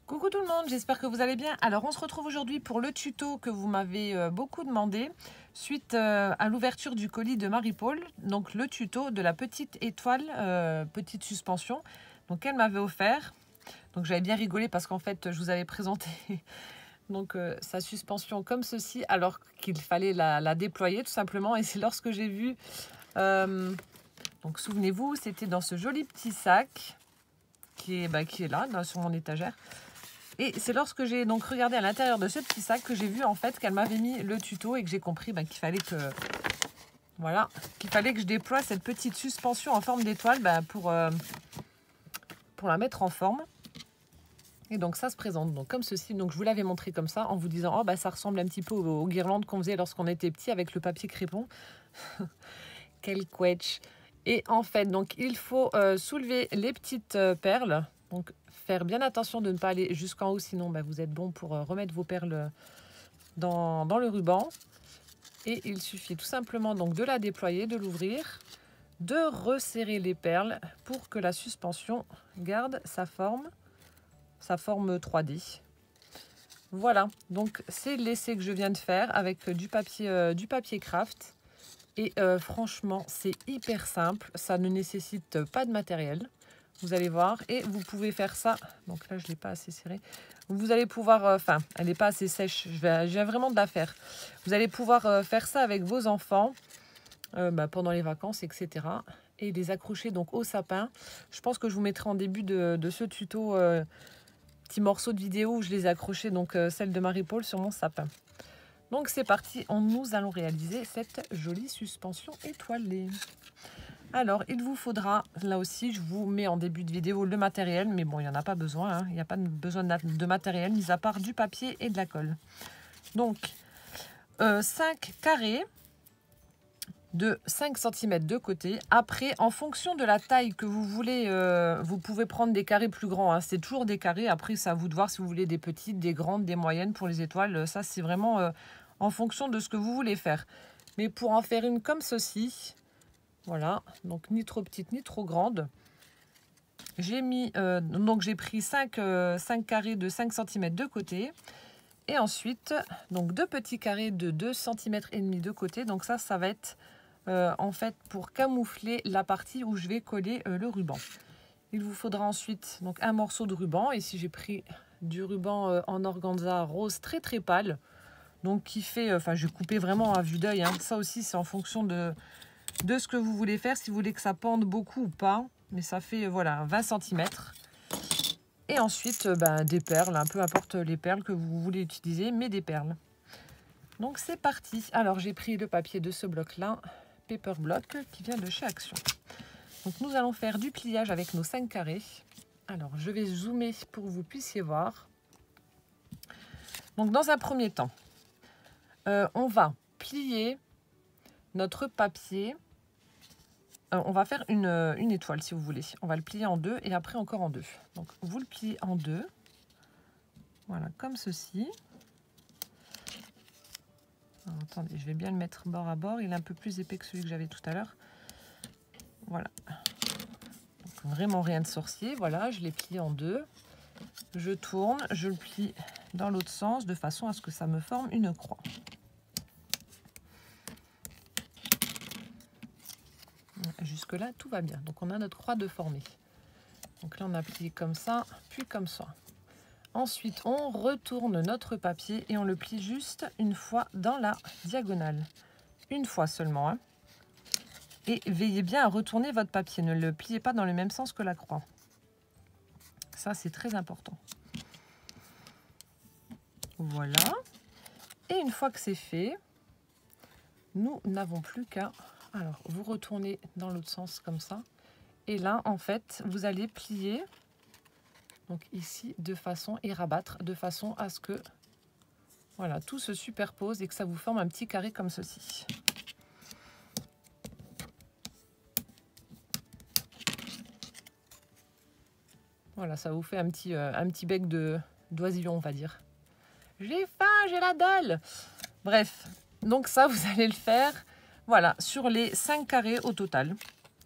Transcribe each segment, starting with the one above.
Coucou tout le monde, j'espère que vous allez bien. Alors on se retrouve aujourd'hui pour le tuto que vous m'avez beaucoup demandé suite à l'ouverture du colis de Marie-Paul. Donc le tuto de la petite étoile, petite suspension, donc elle m'avait offert. Donc j'avais bien rigolé parce qu'en fait je vous avais présenté donc sa suspension comme ceci alors qu'il fallait la déployer tout simplement. Et c'est lorsque j'ai vu, donc souvenez-vous, c'était dans ce joli petit sac qui est là sur mon étagère. Et c'est lorsque j'ai donc regardé à l'intérieur de ce petit sac que j'ai vu en fait qu'elle m'avait mis le tuto et que j'ai compris qu'il fallait que qu'il fallait que je déploie cette petite suspension en forme d'étoile pour la mettre en forme. Et donc ça se présente donc comme ceci. Donc je vous l'avais montré comme ça en vous disant oh ça ressemble un petit peu aux guirlandes qu'on faisait lorsqu'on était petit avec le papier crépon. Quel quetch. Et en fait donc il faut soulever les petites perles. Donc faire bien attention de ne pas aller jusqu'en haut, sinon vous êtes bon pour remettre vos perles dans le ruban. Et il suffit tout simplement donc de la déployer, de l'ouvrir, de resserrer les perles pour que la suspension garde sa forme 3D. Voilà, donc c'est l'essai que je viens de faire avec du papier craft. Et franchement, c'est hyper simple, ça ne nécessite pas de matériel. Vous allez voir, et vous pouvez faire ça. Donc là, je ne l'ai pas assez serré. Vous allez pouvoir, elle n'est pas assez sèche. Je viens vraiment de la faire. Vous allez pouvoir faire ça avec vos enfants pendant les vacances, etc. Et les accrocher donc au sapin. Je pense que je vous mettrai en début de ce tuto petit morceau de vidéo où je les ai accrochés, donc celle de Marie-Paul sur mon sapin. Donc c'est parti, nous allons réaliser cette jolie suspension étoilée. Alors, il vous faudra, là aussi, je vous mets en début de vidéo le matériel, mais bon, il n'y en a pas besoin, hein. Il n'y a pas besoin de matériel, mis à part du papier et de la colle. Donc, 5 carrés de 5 cm de côté. Après, en fonction de la taille que vous voulez, vous pouvez prendre des carrés plus grands, hein. C'est toujours des carrés, après, c'est à vous de voir si vous voulez des petites, des grandes, des moyennes pour les étoiles. Ça, c'est vraiment en fonction de ce que vous voulez faire. Mais pour en faire une comme ceci... Voilà, donc ni trop petite ni trop grande. J'ai mis, donc j'ai pris 5 carrés de 5 cm de côté. Et ensuite, donc 2 petits carrés de 2 cm et demi de côté. Donc ça va être en fait pour camoufler la partie où je vais coller le ruban. Il vous faudra ensuite donc un morceau de ruban. Ici j'ai pris du ruban en organza rose très très pâle. Donc qui fait, je vais couper vraiment à vue d'œil, hein. Ça aussi c'est en fonction de ce que vous voulez faire, si vous voulez que ça pende beaucoup ou pas. Mais ça fait 20 cm. Et ensuite, des perles, peu importe les perles que vous voulez utiliser, mais des perles. Donc c'est parti. Alors j'ai pris le papier de ce bloc-là, Paper Block, qui vient de chez Action. Donc nous allons faire du pliage avec nos 5 carrés. Alors je vais zoomer pour que vous puissiez voir. Donc dans un premier temps, on va plier notre papier. On va faire une étoile si vous voulez. On va le plier en deux et après encore en deux. Donc vous le pliez en deux. Voilà, comme ceci. Alors, attendez, je vais bien le mettre bord à bord. Il est un peu plus épais que celui que j'avais tout à l'heure. Voilà. Donc, vraiment rien de sorcier. Voilà, je l'ai plié en deux. Je tourne, je le plie dans l'autre sens de façon à ce que ça me forme une croix. Jusque-là, tout va bien. Donc, on a notre croix de formée. Donc là, on a plié comme ça, puis comme ça. Ensuite, on retourne notre papier et on le plie juste une fois dans la diagonale. Une fois seulement, hein. Et veillez bien à retourner votre papier. Ne le pliez pas dans le même sens que la croix. Ça, c'est très important. Voilà. Et une fois que c'est fait, nous n'avons plus qu'à... Alors, vous retournez dans l'autre sens comme ça. Et là, en fait, vous allez plier, donc ici, de façon, et rabattre de façon à ce que, voilà, tout se superpose et que ça vous forme un petit carré comme ceci. Voilà, ça vous fait un petit bec d'oisillon, on va dire. J'ai faim, j'ai la dalle. Bref, donc ça, vous allez le faire, voilà, sur les 5 carrés au total.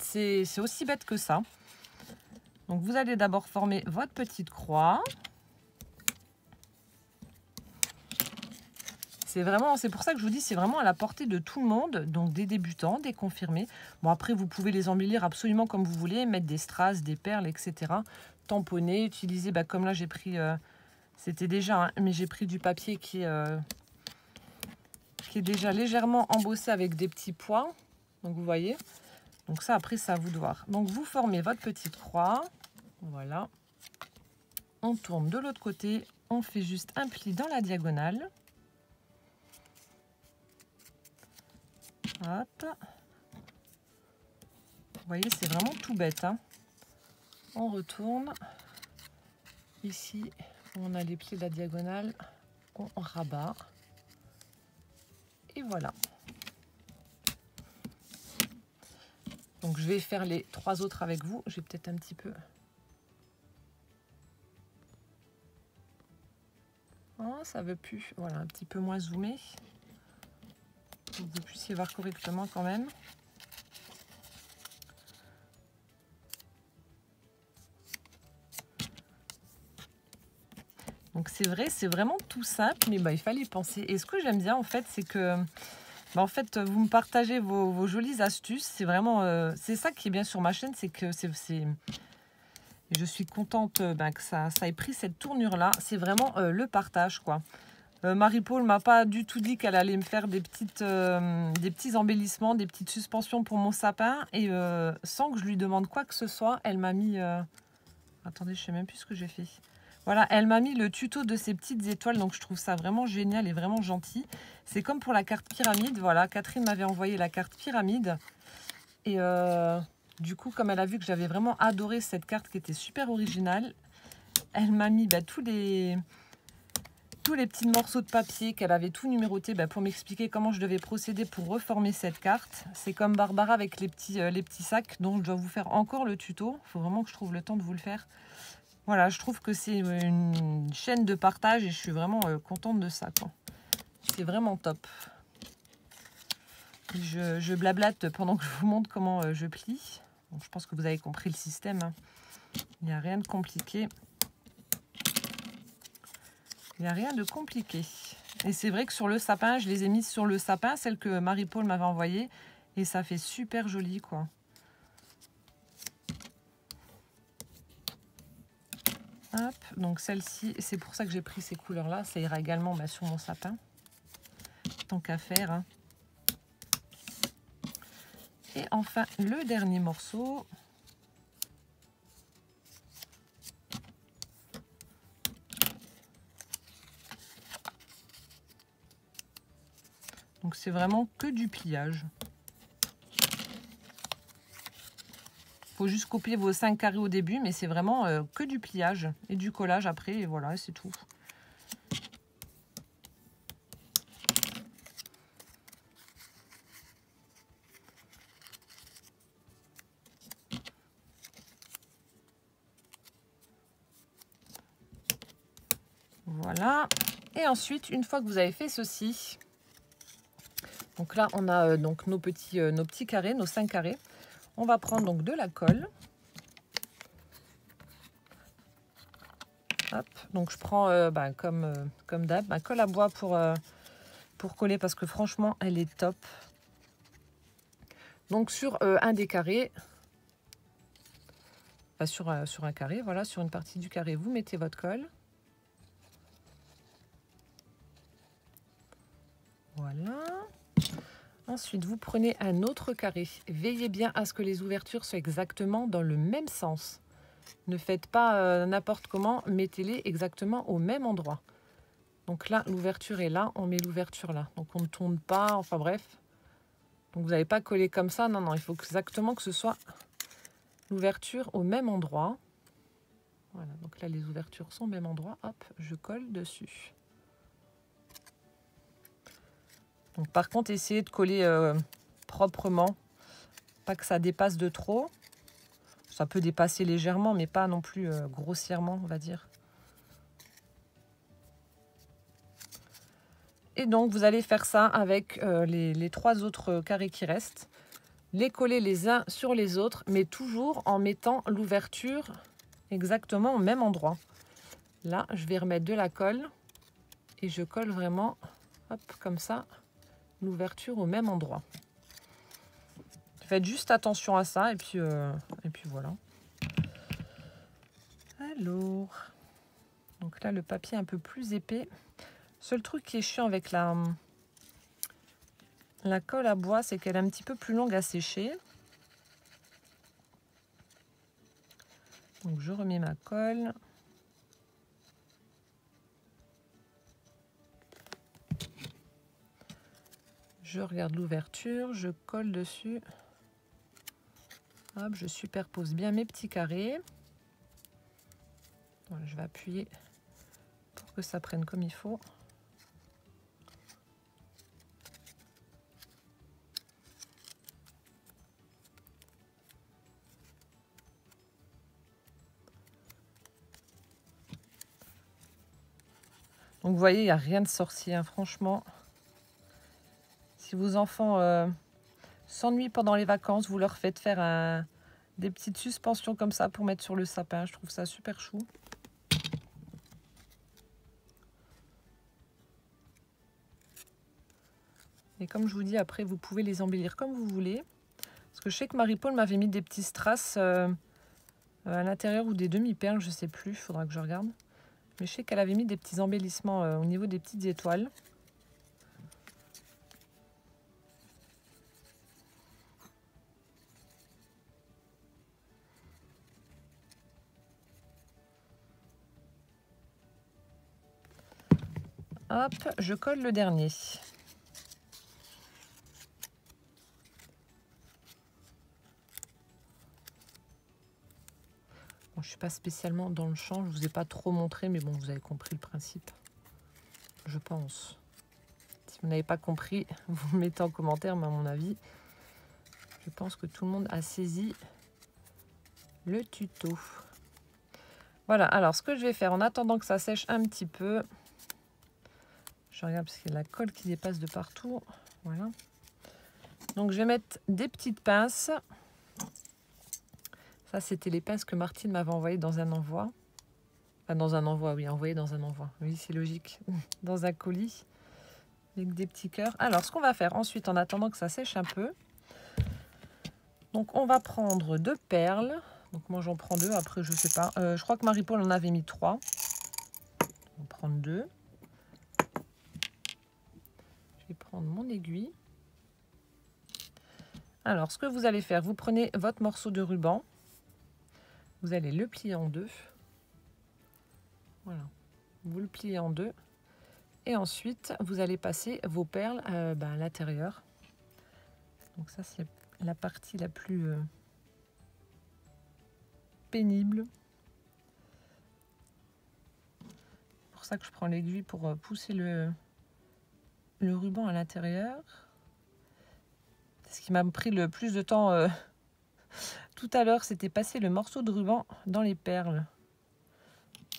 C'est aussi bête que ça. Donc, vous allez d'abord former votre petite croix. c'est pour ça que je vous dis, c'est vraiment à la portée de tout le monde, donc des débutants, des confirmés. Bon, après, vous pouvez les embellir absolument comme vous voulez, mettre des strass, des perles, etc. Tamponner, utiliser, bah, comme là, j'ai pris, c'était déjà, hein, mais j'ai pris du papier qui est déjà légèrement embossé avec des petits pois. Donc, vous voyez. Donc ça, après, c'est à vous de voir. Donc, vous formez votre petite croix. Voilà. On tourne de l'autre côté. On fait juste un pli dans la diagonale. Hop. Vous voyez, c'est vraiment tout bête, hein. On retourne. Ici, on a les plis de la diagonale. On rabat. Et voilà. Donc, je vais faire les 3 autres avec vous. J'ai peut-être un petit peu... Oh, ça veut plus. Voilà, un petit peu moins zoomé. Pour que vous puissiez voir correctement quand même. Donc c'est vrai, c'est vraiment tout simple, mais bah, il fallait y penser. Et ce que j'aime bien en fait, c'est que bah, en fait, vous me partagez vos jolies astuces. C'est vraiment, c'est ça qui est bien sur ma chaîne, c'est que je suis contente bah, que ça ait pris cette tournure-là. C'est vraiment le partage, quoi. Marie-Paul m'a pas du tout dit qu'elle allait me faire des petits embellissements, des petites suspensions pour mon sapin. Et sans que je lui demande quoi que ce soit, elle m'a mis... Attendez, je sais même plus ce que j'ai fait. Voilà, elle m'a mis le tuto de ces petites étoiles. Donc, je trouve ça vraiment génial et vraiment gentil. C'est comme pour la carte pyramide. Voilà, Catherine m'avait envoyé la carte pyramide. Et du coup, comme elle a vu que j'avais vraiment adoré cette carte qui était super originale, elle m'a mis bah, tous les petits morceaux de papier qu'elle avait tout numéroté bah, pour m'expliquer comment je devais procéder pour reformer cette carte. C'est comme Barbara avec les petits sacs dont je dois vous faire encore le tuto. Il faut vraiment que je trouve le temps de vous le faire. Voilà, je trouve que c'est une chaîne de partage et je suis vraiment contente de ça. C'est vraiment top. Je blablate pendant que je vous montre comment je plie. Donc, je pense que vous avez compris le système, hein. Il n'y a rien de compliqué. Il n'y a rien de compliqué. Et c'est vrai que sur le sapin, je les ai mises sur le sapin, celle que Marie-Paul m'avait envoyée. Et ça fait super joli, quoi. Hop, donc celle-ci, c'est pour ça que j'ai pris ces couleurs-là. Ça ira également bah, sur mon sapin. Tant qu'à faire, hein. Et enfin, le dernier morceau. Donc, c'est vraiment que du pliage. Il faut juste copier vos 5 carrés au début, mais c'est vraiment que du pliage et du collage après. Et voilà, c'est tout. Voilà. Et ensuite, une fois que vous avez fait ceci, donc là, on a donc nos petits carrés, nos 5 carrés. On va prendre donc de la colle. Hop, donc je prends bah, comme d'hab, ma colle à bois pour coller parce que franchement, elle est top. Donc sur un des carrés, bah, sur un carré, voilà, sur une partie du carré, vous mettez votre colle. Voilà. Ensuite, vous prenez un autre carré. Veillez bien à ce que les ouvertures soient exactement dans le même sens. Ne faites pas n'importe comment, mettez-les exactement au même endroit. Donc là, l'ouverture est là, on met l'ouverture là. Donc on ne tourne pas, enfin bref. Donc vous n'allez pas coller comme ça, non, non, il faut exactement que ce soit l'ouverture au même endroit. Voilà, donc là les ouvertures sont au même endroit, hop, je colle dessus. Donc, par contre, essayez de coller proprement, pas que ça dépasse de trop. Ça peut dépasser légèrement, mais pas non plus grossièrement, on va dire. Et donc, vous allez faire ça avec les 3 autres carrés qui restent. Les coller les uns sur les autres, mais toujours en mettant l'ouverture exactement au même endroit. Là, je vais remettre de la colle et je colle vraiment Hop, comme ça, l'ouverture au même endroit. Faites juste attention à ça et puis voilà. Alors, donc là le papier est un peu plus épais. Seul truc qui est chiant avec la colle à bois, c'est qu'elle est un petit peu plus longue à sécher. Donc je remets ma colle. Je regarde l'ouverture, je colle dessus. Hop, je superpose bien mes petits carrés. Voilà, je vais appuyer pour que ça prenne comme il faut. Donc vous voyez, il n'y a rien de sorcier, hein, franchement. Si vos enfants s'ennuient pendant les vacances, vous leur faites faire des petites suspensions comme ça pour mettre sur le sapin. Je trouve ça super chou. Et comme je vous dis, après, vous pouvez les embellir comme vous voulez. Parce que je sais que Marie-Paul m'avait mis des petits strass à l'intérieur ou des demi-perles, je ne sais plus, il faudra que je regarde. Mais je sais qu'elle avait mis des petits embellissements au niveau des petites étoiles. Hop, je colle le dernier. Bon, je ne suis pas spécialement dans le champ, je ne vous ai pas trop montré, mais bon, vous avez compris le principe, je pense. Si vous n'avez pas compris, vous me mettez en commentaire, mais à mon avis, je pense que tout le monde a saisi le tuto. Voilà, alors ce que je vais faire en attendant que ça sèche un petit peu, je regarde parce qu'il y a la colle qui dépasse de partout. Voilà. Donc je vais mettre des petites pinces. Ça, c'était les pinces que Martine m'avait envoyées dans un envoi. Enfin, dans un envoi, oui, envoyées dans un envoi. Oui, c'est logique. Dans un colis avec des petits cœurs. Alors, ce qu'on va faire ensuite, en attendant que ça sèche un peu, donc on va prendre 2 perles. Donc moi, j'en prends 2. Après, je sais pas. Je crois que Marie-Paul en avait mis 3. On va prendre 2. Je vais prendre mon aiguille. Alors, ce que vous allez faire, vous prenez votre morceau de ruban. Vous allez le plier en 2. Voilà. Vous le pliez en 2. Et ensuite, vous allez passer vos perles à l'intérieur. Donc ça, c'est la partie la plus pénible. C'est pour ça que je prends l'aiguille pour pousser le ruban à l'intérieur. Ce qui m'a pris le plus de temps tout à l'heure, c'était passer le morceau de ruban dans les perles.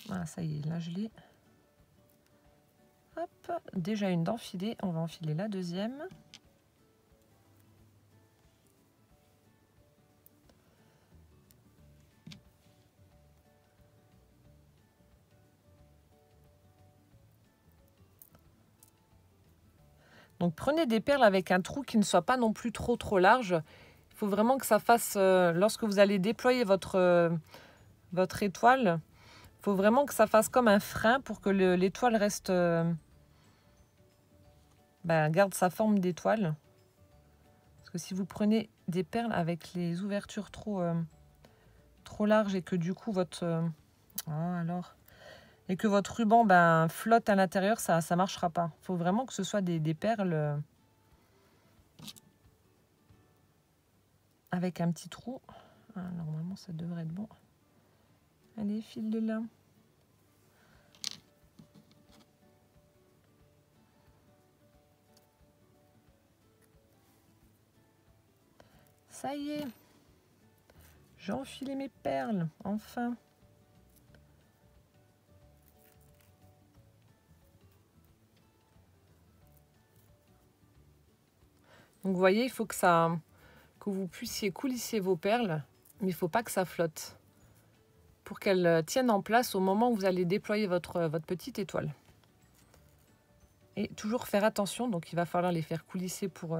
Voilà, ça y est, là je l'ai. Hop, déjà une d'enfilée, on va enfiler la deuxième. Donc prenez des perles avec un trou qui ne soit pas non plus trop large. Il faut vraiment que ça fasse, lorsque vous allez déployer votre étoile, il faut vraiment que ça fasse comme un frein pour que l'étoile reste, garde sa forme d'étoile. Parce que si vous prenez des perles avec les ouvertures trop larges et que du coup et que votre ruban flotte à l'intérieur, ça ne marchera pas. Il faut vraiment que ce soit des perles avec un petit trou. Ah, normalement, ça devrait être bon. Allez, file de là. Ça y est. J'ai enfilé mes perles, enfin. Donc vous voyez, il faut que vous puissiez coulisser vos perles, mais il ne faut pas que ça flotte pour qu'elles tiennent en place au moment où vous allez déployer votre petite étoile. Et toujours faire attention, donc il va falloir les faire coulisser pour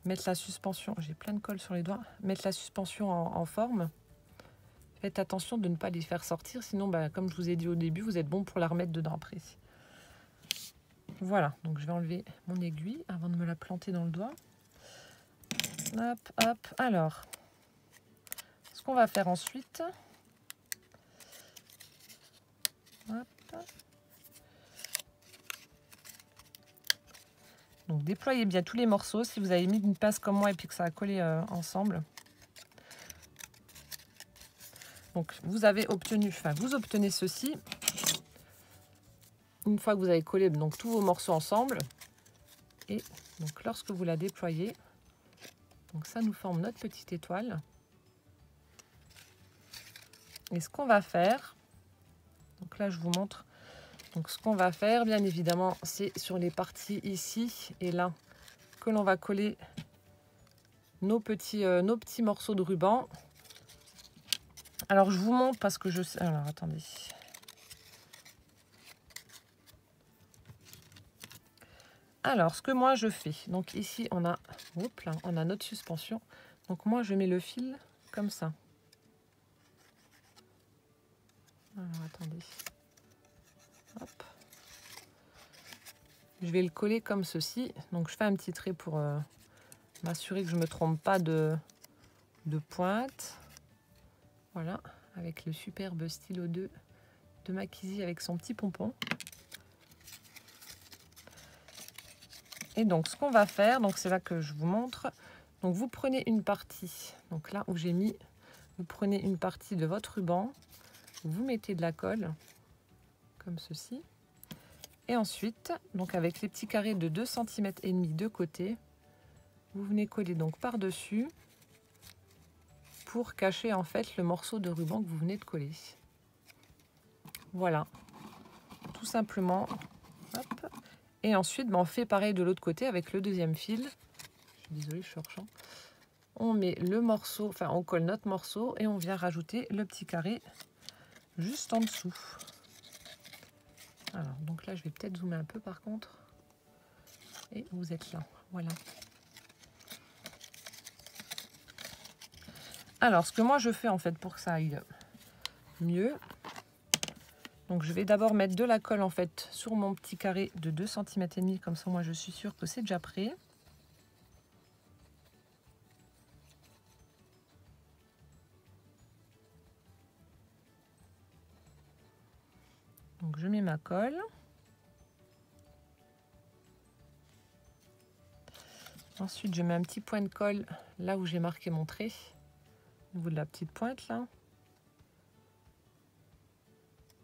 mettre la suspension. J'ai plein de colle sur les doigts. Mettre la suspension en forme. Faites attention de ne pas les faire sortir, sinon, bah, comme je vous ai dit au début, vous êtes bon pour la remettre dedans après. Voilà, donc je vais enlever mon aiguille avant de me la planter dans le doigt. Hop, hop. Alors, ce qu'on va faire ensuite... Hop. Donc, déployez bien tous les morceaux. Si vous avez mis une pince comme moi et puis que ça a collé ensemble. Donc, vous obtenez ceci. Une fois que vous avez collé donc, tous vos morceaux ensemble. Et donc, lorsque vous la déployez, donc ça nous forme notre petite étoile. Et ce qu'on va faire, donc là, je vous montre. Donc, ce qu'on va faire, bien évidemment, c'est sur les parties ici et là que l'on va coller nos petits morceaux de ruban. Alors, je vous montre parce que je sais... Alors, attendez. Alors, ce que moi, je fais. Donc, ici, on a notre suspension. Donc, moi, je mets le fil comme ça. Alors, attendez. Hop. Je vais le coller comme ceci. Donc, je fais un petit trait pour m'assurer que je ne me trompe pas de pointe. Voilà, avec le superbe stylo 2 de Makisi avec son petit pompon. Et donc, ce qu'on va faire, donc c'est là que je vous montre. Donc, vous prenez une partie, donc là où j'ai mis, vous prenez une partie de votre ruban, vous mettez de la colle, comme ceci. Et ensuite, donc avec les petits carrés de 2,5 cm de côté, vous venez coller donc par-dessus pour cacher en fait le morceau de ruban que vous venez de coller. Voilà, tout simplement. Hop. Et ensuite, on fait pareil de l'autre côté avec le deuxième fil. Je suis désolée, je suis hors champ. On met le morceau, enfin on colle notre morceau et on vient rajouter le petit carré juste en dessous. Alors, donc là, je vais peut-être zoomer un peu par contre. Et vous êtes là, voilà. Alors, ce que moi je fais en fait pour que ça aille mieux, donc je vais d'abord mettre de la colle en fait sur mon petit carré de 2,5 cm, comme ça moi je suis sûre que c'est déjà prêt. Donc je mets ma colle. Ensuite je mets un petit point de colle là où j'ai marqué mon trait, au niveau de la petite pointe là.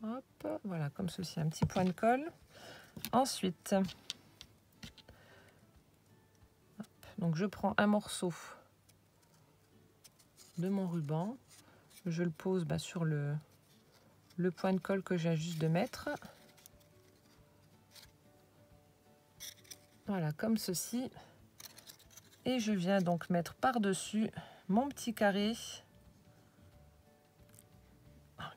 Hop, voilà, comme ceci, un petit point de colle. Ensuite, hop, donc je prends un morceau de mon ruban, je le pose sur le point de colle que j'ai juste de mettre. Voilà, comme ceci. Et je viens donc mettre par-dessus mon petit carré.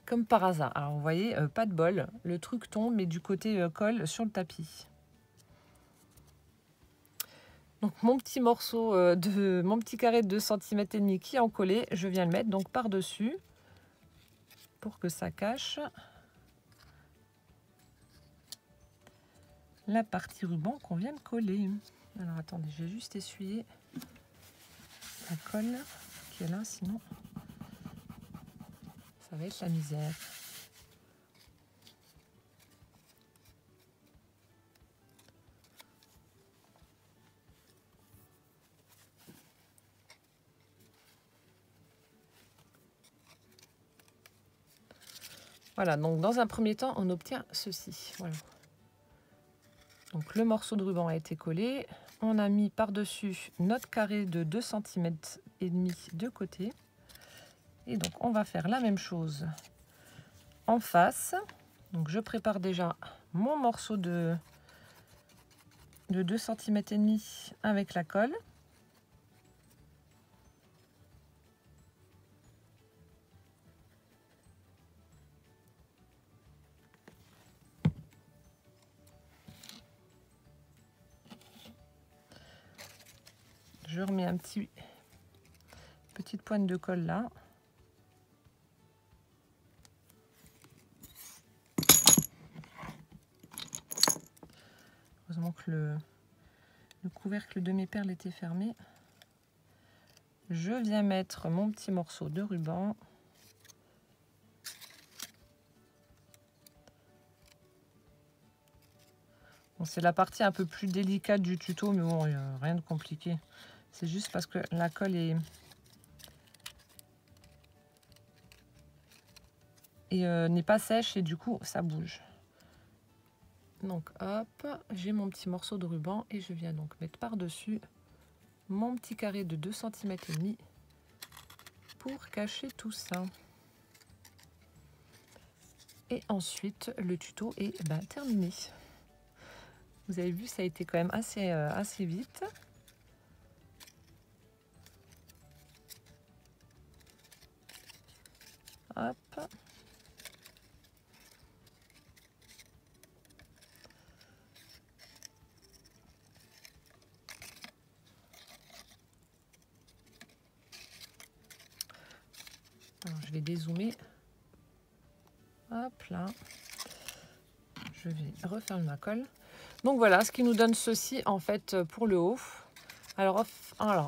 Comme par hasard. Alors vous voyez, pas de bol, le truc tombe, mais du côté colle sur le tapis. Donc mon petit morceau mon petit carré de 2,5 cm qui est encollé, je viens le mettre donc par-dessus pour que ça cache la partie ruban qu'on vient de coller. Alors attendez, je vais juste essuyer la colle qui est là, sinon ça va être la misère. Voilà, donc dans un premier temps, on obtient ceci. Voilà. Donc le morceau de ruban a été collé. On a mis par-dessus notre carré de 2,5 cm de côté. Et donc on va faire la même chose en face. Donc je prépare déjà mon morceau de 2,5 cm avec la colle. je remets petite pointe de colle là. Heureusement que le couvercle de mes perles était fermé. Je viens mettre mon petit morceau de ruban. Bon, c'est la partie un peu plus délicate du tuto, mais bon, rien de compliqué. C'est juste parce que la colle n'est pas sèche et du coup, ça bouge. Donc, hop, j'ai mon petit morceau de ruban et je viens donc mettre par-dessus mon petit carré de 2,5 cm pour cacher tout ça. Et ensuite, le tuto est terminé. Vous avez vu, ça a été quand même assez vite. Hop. Alors, je vais dézoomer. Hop là. Je vais refermer ma colle. Donc voilà, ce qui nous donne ceci en fait pour le haut. Alors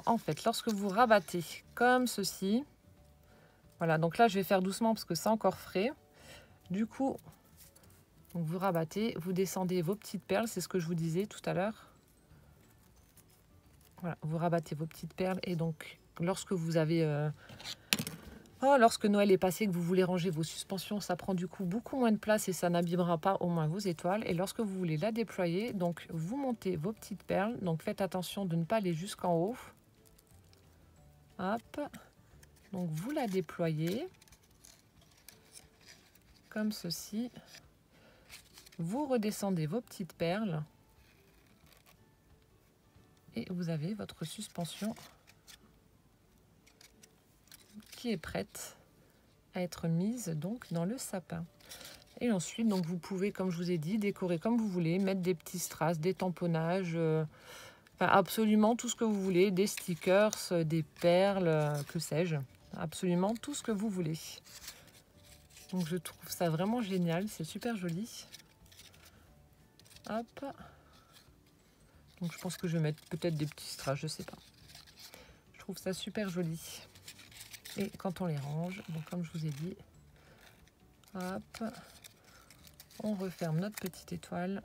en fait, lorsque vous rabattez comme ceci, voilà, donc là je vais faire doucement parce que c'est encore frais. Du coup, donc vous rabattez, vous descendez vos petites perles, c'est ce que je vous disais tout à l'heure. Voilà, vous rabattez vos petites perles et donc lorsque vous avez... lorsque Noël est passé, que vous voulez ranger vos suspensions, ça prend du coup beaucoup moins de place et ça n'abîmera pas au moins vos étoiles. Et lorsque vous voulez la déployer, donc vous montez vos petites perles. Donc faites attention de ne pas aller jusqu'en haut. Hop. Donc vous la déployez. Comme ceci. Vous redescendez vos petites perles. Et vous avez votre suspension qui est prête à être mise donc dans le sapin. Et ensuite donc vous pouvez, comme je vous ai dit, décorer comme vous voulez, mettre des petits strass, des tamponnages, absolument tout ce que vous voulez, des stickers, des perles, que sais-je, absolument tout ce que vous voulez. Donc je trouve ça vraiment génial, c'est super joli. Hop. Donc je pense que je vais mettre peut-être des petits strass, je sais pas. Je trouve ça super joli. Et quand on les range, donc comme je vous ai dit, hop, on referme notre petite étoile,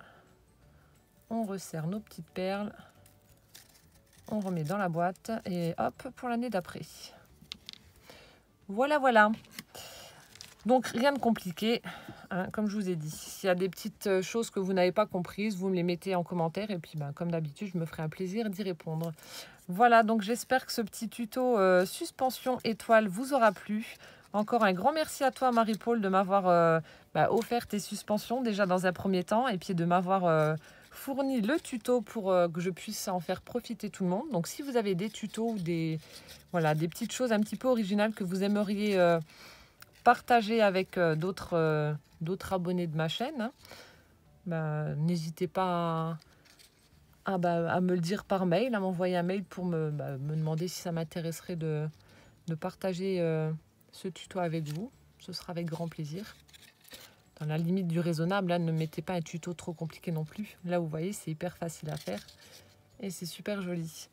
on resserre nos petites perles, on remet dans la boîte et hop pour l'année d'après. Voilà, voilà. Donc rien de compliqué, hein, comme je vous ai dit. S'il y a des petites choses que vous n'avez pas comprises, vous me les mettez en commentaire et puis comme d'habitude, je me ferai un plaisir d'y répondre. Voilà, donc j'espère que ce petit tuto suspension étoile vous aura plu. Encore un grand merci à toi Marie-Paul de m'avoir offert tes suspensions déjà dans un premier temps et puis de m'avoir fourni le tuto pour que je puisse en faire profiter tout le monde. Donc si vous avez des tutos ou des petites choses un petit peu originales que vous aimeriez partager avec d'autres abonnés de ma chaîne, hein, n'hésitez pas à me le dire par mail, à m'envoyer un mail pour me demander si ça m'intéresserait de partager ce tuto avec vous. Ce sera avec grand plaisir. Dans la limite du raisonnable, hein, ne mettez pas un tuto trop compliqué non plus. Là, vous voyez, c'est hyper facile à faire et c'est super joli.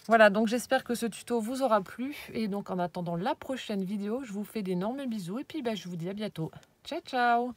Voilà, donc j'espère que ce tuto vous aura plu. Et donc en attendant la prochaine vidéo, je vous fais d'énormes bisous et puis je vous dis à bientôt. Ciao, ciao!